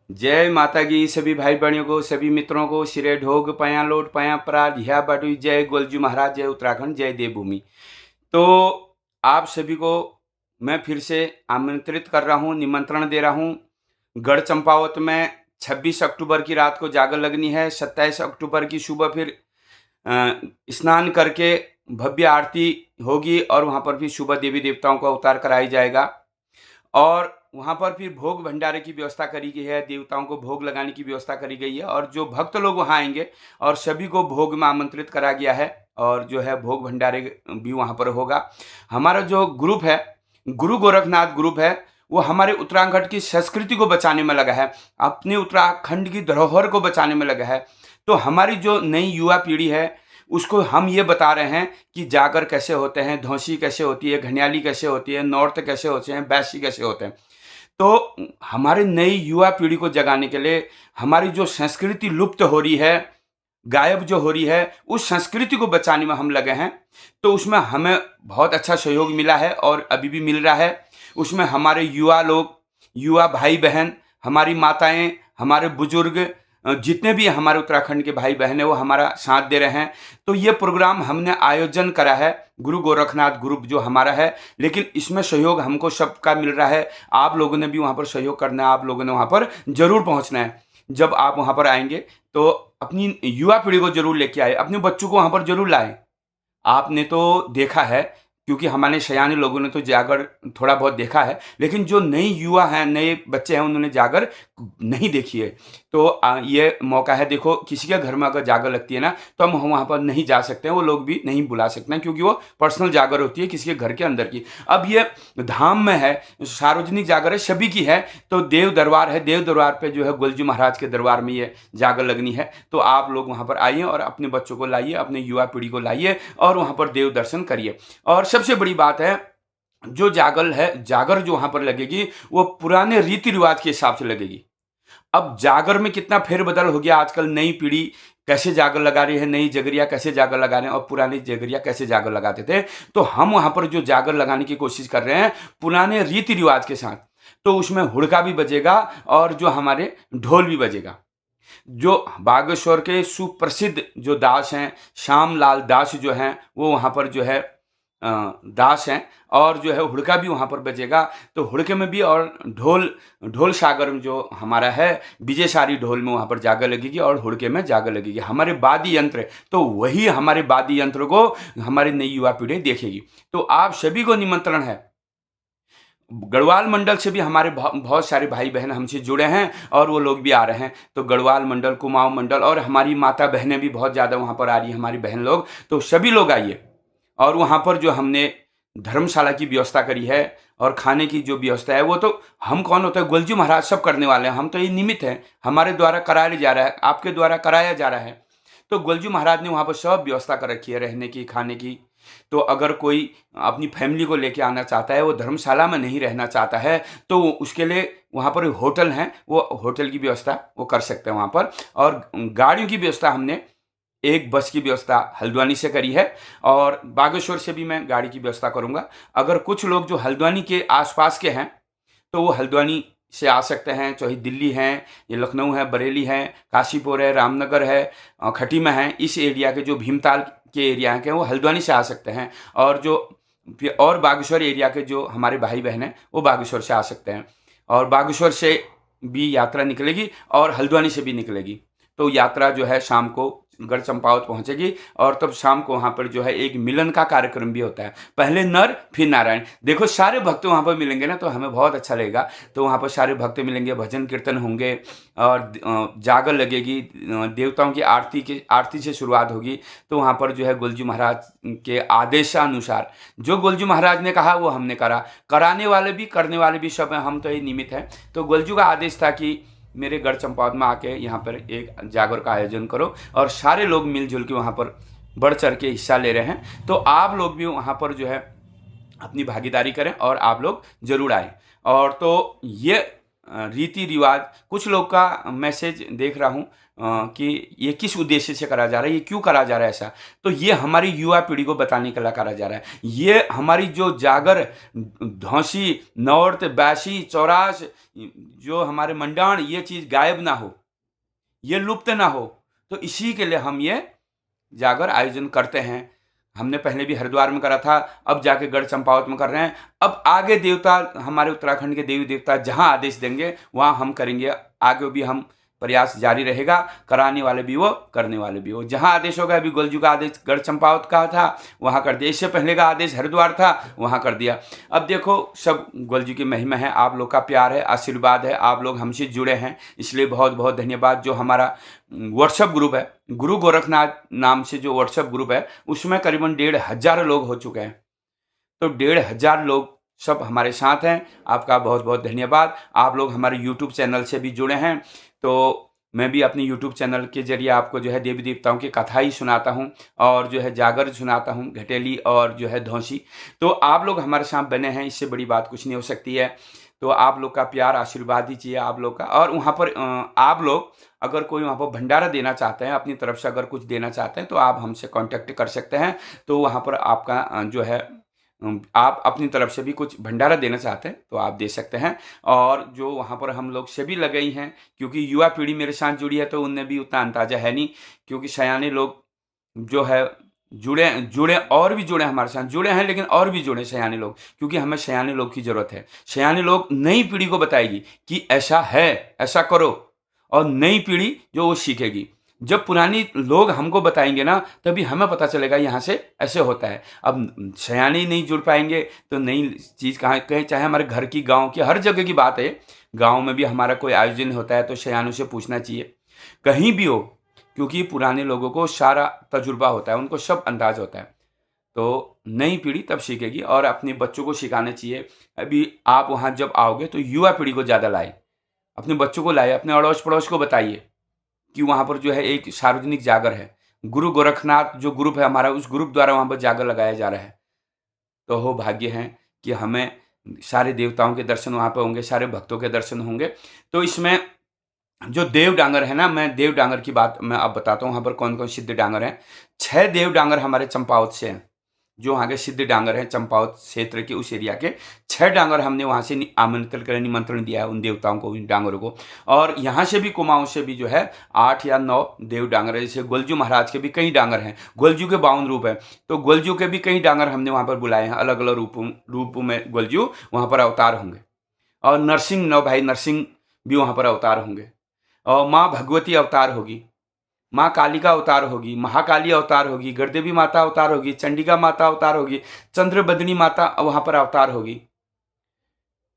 जय माता की सभी भाई बहनों को, सभी मित्रों को सिरे ढोग पया लोट पया पराध ह्या बाटू। जय गोलजू महाराज, जय उत्तराखंड, जय देवभूमि। तो आप सभी को मैं फिर से आमंत्रित कर रहा हूँ, निमंत्रण दे रहा हूँ। गढ़ चंपावत में 26 अक्टूबर की रात को जागर लगनी है। 27 अक्टूबर की सुबह फिर स्नान करके भव्य आरती होगी और वहाँ पर भी सुबह देवी देवताओं का अवतार कराया जाएगा और वहाँ पर फिर भोग भंडारे की व्यवस्था करी गई है, देवताओं को भोग लगाने की व्यवस्था करी गई है और जो भक्त लोग वहाँ आएंगे और सभी को भोग में आमंत्रित करा गया है और जो है भोग भंडारे भी वहाँ पर होगा। हमारा जो ग्रुप है, गुरु गोरखनाथ ग्रुप है, वो हमारे उत्तराखंड की संस्कृति को बचाने में लगा है, अपने उत्तराखंड की धरोहर को बचाने में लगा है। तो हमारी जो नई युवा पीढ़ी है उसको हम ये बता रहे हैं कि जागर कैसे होते हैं, धौंसी कैसे होती है, घनियाली कैसे होती है, नौरत कैसे होते हैं, बैसी कैसे होते हैं। तो हमारे नई युवा पीढ़ी को जगाने के लिए हमारी जो संस्कृति लुप्त हो रही है, गायब जो हो रही है, उस संस्कृति को बचाने में हम लगे हैं। तो उसमें हमें बहुत अच्छा सहयोग मिला है और अभी भी मिल रहा है। उसमें हमारे युवा लोग, युवा भाई बहन, हमारी माताएं, हमारे बुजुर्ग, जितने भी हमारे उत्तराखंड के भाई बहन हैं वो हमारा साथ दे रहे हैं। तो ये प्रोग्राम हमने आयोजन करा है, गुरु गोरखनाथ ग्रुप जो हमारा है, लेकिन इसमें सहयोग हमको सबका मिल रहा है। आप लोगों ने भी वहाँ पर सहयोग करना है, आप लोगों ने वहाँ पर जरूर पहुँचना है। जब आप वहाँ पर आएंगे तो अपनी युवा पीढ़ी को जरूर लेके आए, अपने बच्चों को वहाँ पर जरूर लाएं। आपने तो देखा है, क्योंकि हमारे सयाने लोगों ने तो जागर थोड़ा बहुत देखा है, लेकिन जो नई युवा हैं, नए बच्चे हैं, उन्होंने जागर नहीं देखी है। तो ये मौका है। देखो, किसी के घर में अगर जागर लगती है ना, तो हम वहाँ पर नहीं जा सकते हैं, वो लोग भी नहीं बुला सकते हैं, क्योंकि वो पर्सनल जागर होती है किसी के घर के अंदर की। अब ये धाम में है, सार्वजनिक जागर है, सभी की है। तो देव दरबार है, देव दरबार पे जो है गोलजू महाराज के दरबार में ये जागर लगनी है। तो आप लोग वहाँ पर आइए और अपने बच्चों को लाइए, अपने युवा पीढ़ी को लाइए और वहाँ पर देव दर्शन करिए। और सबसे बड़ी बात है, जो जागर है, जागर जो वहाँ पर लगेगी वो पुराने रीति रिवाज के हिसाब से लगेगी। अब जागर में कितना फेरबदल हो गया, आजकल नई पीढ़ी कैसे जागर लगा रही है, नई जगरिया कैसे जागर लगा रहे हैं और पुरानी जगरिया कैसे जागर लगाते थे। तो हम वहाँ पर जो जागर लगाने की कोशिश कर रहे हैं पुराने रीति रिवाज के साथ, तो उसमें हुड़का भी बजेगा और जो हमारे ढोल भी बजेगा। जो बागेश्वर के सुप्रसिद्ध जो दास हैं, श्याम लाल दास जो हैं, वो वहाँ पर जो है दास हैं और जो है हुड़का भी वहाँ पर बजेगा। तो हुड़के में भी और ढोल सागर में जो हमारा है विजयसारी ढोल में वहाँ पर जागर लगेगी और हुड़के में जागर लगेगी। हमारे वाद्य यंत्र, तो वही हमारे वाद्य यंत्र को हमारी नई युवा पीढ़ी देखेगी। तो आप सभी को निमंत्रण है। गढ़वाल मंडल से भी हमारे बहुत सारे भाई बहन हमसे जुड़े हैं और वो लोग भी आ रहे हैं। तो गढ़वाल मंडल, कुमाऊं मंडल और हमारी माता बहनें भी बहुत ज़्यादा वहाँ पर आ रही हैं, हमारी बहन लोग। तो सभी लोग आइए। और वहाँ पर जो हमने धर्मशाला की व्यवस्था करी है और खाने की जो व्यवस्था है, वो तो हम कौन होता है, गोलजू महाराज सब करने वाले हैं। हम तो ये निमित्त हैं, हमारे द्वारा कराया जा रहा है, आपके द्वारा कराया जा रहा है। तो गोलजू महाराज ने वहाँ पर सब व्यवस्था कर रखी है, रहने की, खाने की। तो अगर कोई अपनी फैमिली को लेके आना चाहता है, वो धर्मशाला में नहीं रहना चाहता है, तो उसके लिए वहाँ पर होटल हैं, वो होटल की व्यवस्था वो कर सकते हैं वहाँ पर। और गाड़ियों की व्यवस्था हमने एक बस की व्यवस्था हल्द्वानी से करी है और बागेश्वर से भी मैं गाड़ी की व्यवस्था करूँगा। अगर कुछ लोग जो हल्द्वानी के आसपास के हैं, तो वो हल्द्वानी से आ सकते हैं, चाहे दिल्ली हैं, ये लखनऊ है, बरेली है, काशीपुर है, रामनगर है, खटीमा है, इस एरिया के जो भीमताल के एरिया के हैं वो हल्द्वानी से आ सकते हैं। और जो और बागेश्वर एरिया के जो हमारे भाई बहन हैं वो बागेश्वर से आ सकते हैं। और बागेश्वर से भी यात्रा निकलेगी और हल्द्वानी से भी निकलेगी। तो यात्रा जो है शाम को गढ़ चंपावत पहुंचेगी और तब शाम को वहाँ पर जो है एक मिलन का कार्यक्रम भी होता है। पहले नर फिर नारायण। देखो, सारे भक्त वहाँ पर मिलेंगे ना, तो हमें बहुत अच्छा लगेगा। तो वहाँ पर सारे भक्त मिलेंगे, भजन कीर्तन होंगे और जागर लगेगी, देवताओं की आरती से शुरुआत होगी। तो वहाँ पर जो है गोलजू महाराज के आदेशानुसार जो गोलजू महाराज ने कहा वो हमने करा। कराने वाले भी करने वाले भी सब हैं, हम तो ये निमित्त हैं। तो गोलजू का आदेश था कि मेरे गढ़ चंपावत में आके यहाँ पर एक जागर का आयोजन करो और सारे लोग मिलजुल के वहाँ पर बढ़ चढ़ के हिस्सा ले रहे हैं। तो आप लोग भी वहाँ पर जो है अपनी भागीदारी करें और आप लोग जरूर आएँ। और तो ये रीति रिवाज, कुछ लोग का मैसेज देख रहा हूँ कि ये किस उद्देश्य से करा जा रहा है, ये क्यों करा जा रहा है ऐसा। तो ये हमारी युवा पीढ़ी को बताने के लिए करा जा रहा है। ये हमारी जो जागर, धौंसी, नौर्त, बैसी, चौरास, जो हमारे मंडाण, ये चीज़ गायब ना हो, ये लुप्त ना हो, तो इसी के लिए हम ये जागर आयोजन करते हैं। हमने पहले भी हरिद्वार में करा था, अब जाके गढ़ चंपावत में कर रहे हैं। अब आगे देवता, हमारे उत्तराखंड के देवी देवता जहां आदेश देंगे वहां हम करेंगे। आगे भी हम प्रयास जारी रहेगा, कराने वाले भी वो, करने वाले भी वो। जहां आदेश होगा, अभी गोलजू का आदेश गढ़ चंपावत का था, वहां कर दिया। इससे पहले का आदेश हरिद्वार था, वहां कर दिया। अब देखो, सब गोलजू की महिमा है, आप लोग का प्यार है, आशीर्वाद है, आप लोग हमसे जुड़े हैं, इसलिए बहुत बहुत धन्यवाद। जो हमारा व्हाट्सएप ग्रुप है, गुरु गोरखनाथ नाम से जो व्हाट्सएप ग्रुप है, उसमें करीबन 1,500 लोग हो चुके हैं। तो 1,500 लोग सब हमारे साथ हैं। आपका बहुत बहुत धन्यवाद। आप लोग हमारे यूट्यूब चैनल से भी जुड़े हैं, तो मैं भी अपने यूट्यूब चैनल के जरिए आपको जो है देवी देवताओं की कथा ही सुनाता हूँ, और जो है जागर सुनाता हूँ, घटेली और जो है धौंसी। तो आप लोग हमारे साथ बने हैं, इससे बड़ी बात कुछ नहीं हो सकती है। तो आप लोग का प्यार, आशीर्वाद ही चाहिए आप लोग का। और वहाँ पर आप लोग अगर कोई वहाँ पर भंडारा देना चाहते हैं, अपनी तरफ से अगर कुछ देना चाहते हैं, तो आप हमसे कांटेक्ट कर सकते हैं। तो वहाँ पर आपका जो है, आप अपनी तरफ से भी कुछ भंडारा देना चाहते हैं तो आप दे सकते हैं। और जो वहाँ पर हम लोग से भी लगे ही हैं, क्योंकि युवा पीढ़ी मेरे साथ जुड़ी है, तो उनने भी उतना अंदाजा है नहीं, क्योंकि सयाने लोग जो है जुड़े जुड़े और भी जुड़े हमारे साथ जुड़े हैं, लेकिन और भी जुड़े सयाने लोग, क्योंकि हमें सयाने लोग की ज़रूरत है। सयाने लोग नई पीढ़ी को बताएगी कि ऐसा है, ऐसा करो, और नई पीढ़ी जो वो सीखेगी। जब पुरानी लोग हमको बताएंगे ना, तभी हमें पता चलेगा यहाँ से ऐसे होता है। अब सयाने ही नहीं जुड़ पाएंगे तो नई चीज़ कहाँ कहें, चाहे हमारे घर की, गांव की, हर जगह की बात है। गांव में भी हमारा कोई आयोजन होता है तो सयानों से पूछना चाहिए, कहीं भी हो, क्योंकि पुराने लोगों को सारा तजुर्बा होता है, उनको सब अंदाज होता है। तो नई पीढ़ी तब सीखेगी, और अपने बच्चों को सिखाना चाहिए। अभी आप वहाँ जब आओगे तो युवा पीढ़ी को ज़्यादा लाए, अपने बच्चों को लाए, अपने अड़ोस पड़ोस को बताइए कि वहाँ पर जो है एक सार्वजनिक जागर है। गुरु गोरखनाथ जो ग्रुप है हमारा, उस ग्रुप द्वारा वहाँ पर जागर लगाया जा रहा है। तो हो भाग्य है कि हमें सारे देवताओं के दर्शन वहाँ पर होंगे, सारे भक्तों के दर्शन होंगे। तो इसमें जो देव डांगर है ना, मैं देव डांगर की बात मैं अब बताता हूँ। वहाँ पर कौन कौन सिद्ध डांगर हैं। 6 देव डांगर हमारे चंपावत से हैं, जो वहाँ के सिद्ध डांगर हैं, चंपावत क्षेत्र के उस एरिया के 6 डांगर हमने वहाँ से आमंत्रित कर, निमंत्रण दिया है उन देवताओं को, उन डांगरों को। और यहाँ से भी, कुमाऊँ से भी जो है 8 या 9 देव डांगर है। जैसे गोलजू महाराज के भी कई डांगर हैं, गोलजू के 52 रूप हैं, तो गोलजू के भी कई डांगर हमने वहाँ पर बुलाए हैं। अलग अलग रूपों में गोलजू वहाँ पर अवतार होंगे। और नरसिंह, नौ भाई नरसिंह भी वहाँ पर अवतार होंगे। और माँ भगवती अवतार होगी, माँ कालिका अवतार होगी, महाकाली अवतार होगी, गढ़देवी माता अवतार होगी, चंडिका माता अवतार होगी, चंद्रबदनी माता वहाँ पर अवतार होगी।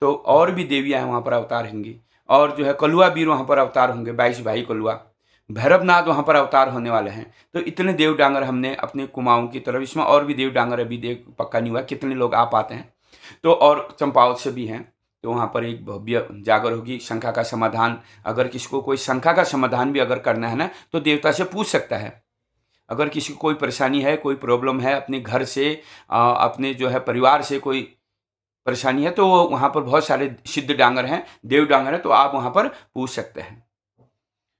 तो और भी देवियाँ वहाँ पर अवतार होंगी। और जो है कलुआ वीर वहाँ पर अवतार होंगे, 22 भाई कलुआ। भैरवनाथ वहाँ पर अवतार होने वाले हैं। तो इतने देव डांगर हमने अपने कुमाऊँ की तरफ, इसमें और भी देव डांगर अभी देख पक्का नहीं हुआ कितने लोग आ पाते हैं। तो और चंपावत से भी हैं, तो वहाँ पर एक भव्य जागर होगी। शंका का समाधान, अगर किसी को कोई शंका का समाधान भी अगर करना है ना, तो देवता से पूछ सकता है। अगर किसी को कोई परेशानी है, कोई प्रॉब्लम है, अपने घर से अपने जो है परिवार से कोई परेशानी है, तो वहाँ पर बहुत सारे सिद्ध डांगर हैं, देव डांगर हैं, तो आप वहाँ पर पूछ सकते हैं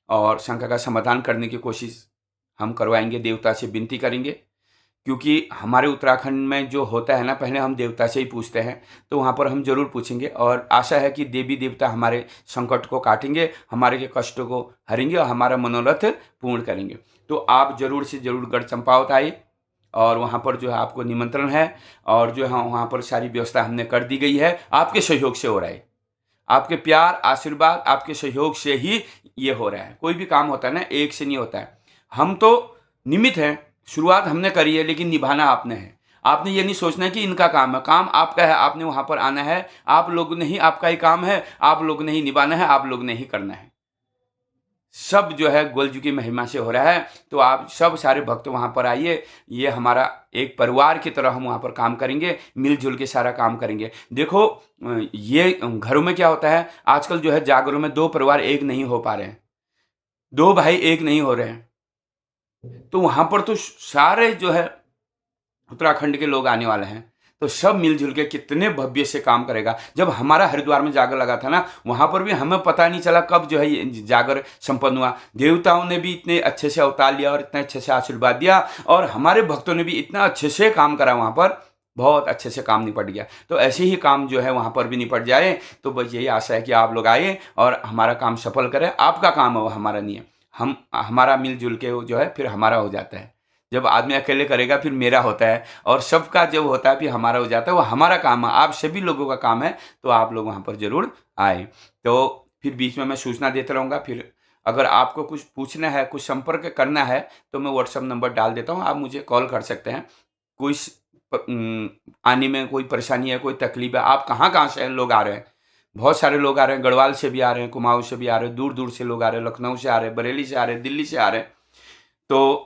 और शंका का समाधान करने की कोशिश हम करवाएंगे, देवता से विनती करेंगे। क्योंकि हमारे उत्तराखंड में जो होता है ना, पहले हम देवता से ही पूछते हैं, तो वहाँ पर हम जरूर पूछेंगे। और आशा है कि देवी देवता हमारे संकट को काटेंगे, हमारे के कष्टों को हरेंगे और हमारा मनोरथ पूर्ण करेंगे। तो आप जरूर से जरूर गढ़ चंपावत आइए, और वहाँ पर जो है आपको निमंत्रण है, और जो है वहाँ पर सारी व्यवस्था हमने कर दी गई है, आपके सहयोग से हो रहा है। आपके प्यार, आशीर्वाद, आपके सहयोग से ही ये हो रहा है। कोई भी काम होता है ना, एक से नहीं होता है। हम तो निमित्त हैं, शुरुआत हमने करी है, लेकिन निभाना आपने है। आपने ये नहीं सोचना है कि इनका काम है, काम आपका है। आपने वहाँ पर आना है, आप लोग ने ही, आपका ही काम है, आप लोग ने ही निभाना है, आप लोग ने ही करना है। सब जो है गोलजू की महिमा से हो रहा है। तो आप सब सारे भक्त वहाँ पर आइए, ये हमारा एक परिवार की तरह हम वहाँ पर काम करेंगे, मिलजुल के सारा काम करेंगे। देखो, ये घरों में क्या होता है आजकल, जो है जागरों में 2 परिवार एक नहीं हो पा रहे हैं, 2 भाई एक नहीं हो रहे हैं। तो वहाँ पर तो सारे जो है उत्तराखंड के लोग आने वाले हैं, तो सब मिलजुल के कितने भव्य से काम करेगा। जब हमारा हरिद्वार में जागर लगा था ना, वहाँ पर भी हमें पता नहीं चला कब जो है ये जागर संपन्न हुआ। देवताओं ने भी इतने अच्छे से अवतार लिया और इतने अच्छे से आशीर्वाद दिया, और हमारे भक्तों ने भी इतना अच्छे से काम करा, वहाँ पर बहुत अच्छे से काम निपट गया। तो ऐसे ही काम जो है वहाँ पर भी निपट जाए। तो बस यही आशा है कि आप लोग आए और हमारा काम सफल करें। आपका काम है वो, हमारा नहीं है। हम हमारा मिलजुल के जो है फिर हमारा हो जाता है। जब आदमी अकेले करेगा फिर मेरा होता है, और सबका जब होता है फिर हमारा हो जाता है। वो हमारा काम है, आप सभी लोगों का काम है। तो आप लोग वहाँ पर जरूर आए। तो फिर बीच में मैं सूचना देता रहूँगा। फिर अगर आपको कुछ पूछना है, कुछ संपर्क करना है, तो मैं व्हाट्सअप नंबर डाल देता हूँ, आप मुझे कॉल कर सकते हैं। कोई आने में कोई परेशानी है, कोई तकलीफ है, आप कहाँ से लोग आ रहे हैं। बहुत सारे लोग आ रहे हैं, गढ़वाल से भी आ रहे हैं, कुमाऊं से भी आ रहे हैं, दूर दूर से लोग आ रहे हैं, लखनऊ से आ रहे हैं, बरेली से आ रहे हैं, दिल्ली से आ रहे हैं। तो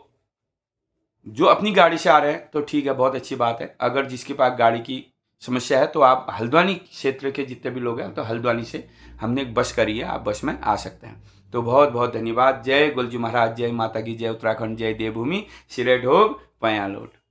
जो अपनी गाड़ी से आ रहे हैं तो ठीक है, बहुत अच्छी बात है। अगर जिसके पास गाड़ी की समस्या है तो आप हल्द्वानी क्षेत्र के जितने भी लोग हैं, तो हल्द्वानी से हमने एक बस करी है, आप बस में आ सकते हैं। तो बहुत बहुत धन्यवाद। जय गुलजू महाराज, जय माता की, जय उत्तराखंड, जय देवभूमि, सिरे ढोग पयालोट।